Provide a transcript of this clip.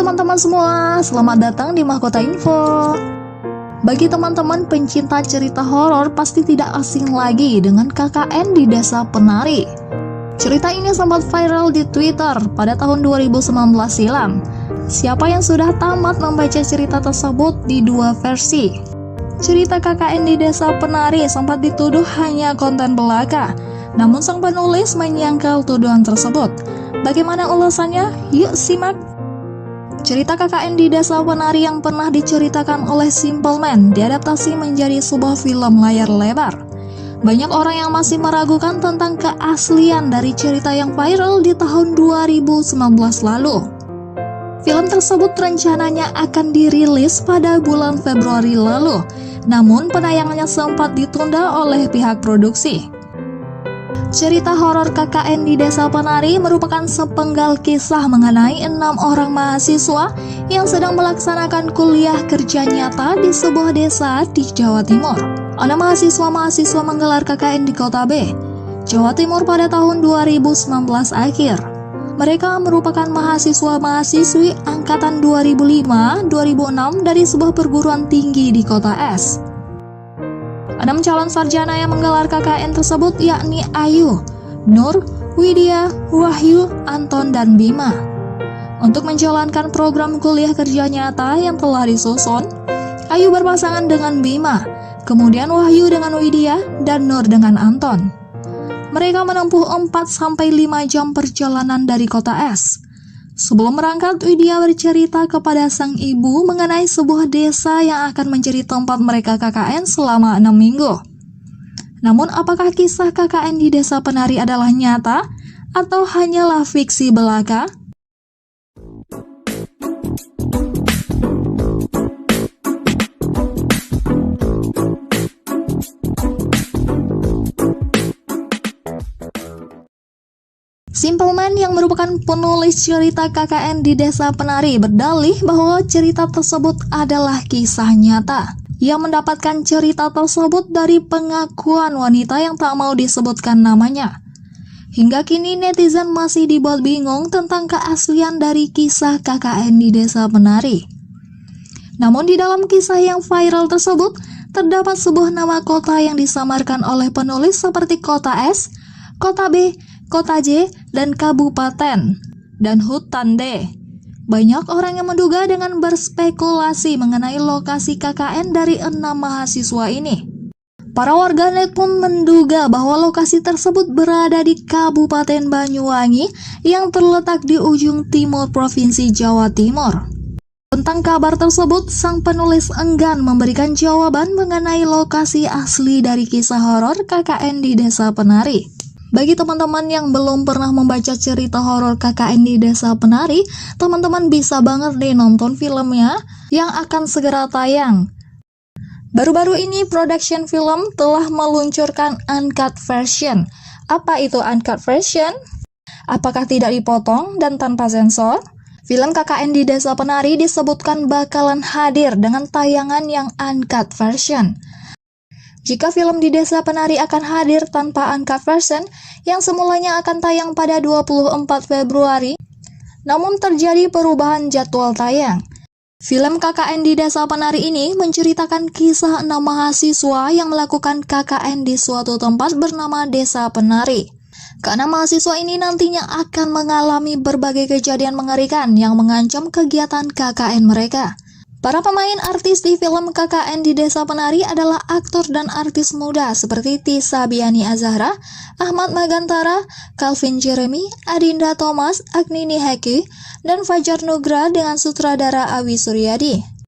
teman-teman semua, selamat datang di Mahkota Info. Bagi teman-teman pencinta cerita horor pasti tidak asing lagi dengan KKN di Desa Penari. Cerita ini sempat viral di Twitter pada tahun 2019 silam. Siapa yang sudah tamat membaca cerita tersebut di dua versi? Cerita KKN di Desa Penari sempat dituduh hanya konten belaka, namun sang penulis menyangkal tuduhan tersebut. Bagaimana ulasannya? Yuk simak. Cerita KKN di Desa Penari yang pernah diceritakan oleh Simple Man diadaptasi menjadi sebuah film layar lebar. Banyak orang yang masih meragukan tentang keaslian dari cerita yang viral di tahun 2019 lalu. Film tersebut rencananya akan dirilis pada bulan Februari lalu, namun penayangannya sempat ditunda oleh pihak produksi. Cerita horor KKN di Desa Penari merupakan sepenggal kisah mengenai 6 orang mahasiswa yang sedang melaksanakan kuliah kerja nyata di sebuah desa di Jawa Timur. 6 mahasiswa menggelar KKN di Kota B, Jawa Timur pada tahun 2019 akhir. Mereka merupakan mahasiswa-mahasiswi angkatan 2005-2006 dari sebuah perguruan tinggi di Kota S. 6 calon sarjana yang menggelar KKN tersebut yakni Ayu, Nur, Widya, Wahyu, Anton, dan Bima. Untuk menjalankan program kuliah kerja nyata yang telah disusun, Ayu berpasangan dengan Bima, kemudian Wahyu dengan Widya, dan Nur dengan Anton. Mereka menempuh 4-5 jam perjalanan dari Kota S. Sebelum berangkat, Widya bercerita kepada sang ibu mengenai sebuah desa yang akan menjadi tempat mereka KKN selama 6 minggu. Namun, apakah kisah KKN di Desa Penari adalah nyata atau hanyalah fiksi belaka? Simple Man yang merupakan penulis cerita KKN di Desa Penari berdalih bahwa cerita tersebut adalah kisah nyata. Ia mendapatkan cerita tersebut dari pengakuan wanita yang tak mau disebutkan namanya. Hingga kini netizen masih dibuat bingung tentang keaslian dari kisah KKN di Desa Penari. Namun di dalam kisah yang viral tersebut, terdapat sebuah nama kota yang disamarkan oleh penulis seperti Kota S, Kota B, Kota J, dan Kabupaten, dan Hutan D. Banyak orang yang menduga dengan berspekulasi mengenai lokasi KKN dari 6 mahasiswa ini. Para warganet pun menduga bahwa lokasi tersebut berada di Kabupaten Banyuwangi yang terletak di ujung timur Provinsi Jawa Timur. Tentang kabar tersebut, sang penulis enggan memberikan jawaban mengenai lokasi asli dari kisah horor KKN di Desa Penari. Bagi teman-teman yang belum pernah membaca cerita horor KKN di Desa Penari, teman-teman bisa banget nih nonton filmnya yang akan segera tayang. Baru-baru ini production film telah meluncurkan uncut version. Apa itu uncut version? Apakah tidak dipotong dan tanpa sensor? Film KKN di Desa Penari disebutkan bakalan hadir dengan tayangan yang uncut version. Jika film di Desa Penari akan hadir tanpa uncut version, yang semulanya akan tayang pada 24 Februari, namun terjadi perubahan jadwal tayang. Film KKN di Desa Penari ini menceritakan kisah 6 mahasiswa yang melakukan KKN di suatu tempat bernama Desa Penari. Karena mahasiswa ini nantinya akan mengalami berbagai kejadian mengerikan yang mengancam kegiatan KKN mereka. Para pemain artis di film KKN di Desa Penari adalah aktor dan artis muda seperti Tisa Biani Azahra, Ahmad Magantara, Calvin Jeremy, Adinda Thomas, Agnini Heki, dan Fajar Nugra dengan sutradara Awi Suryadi.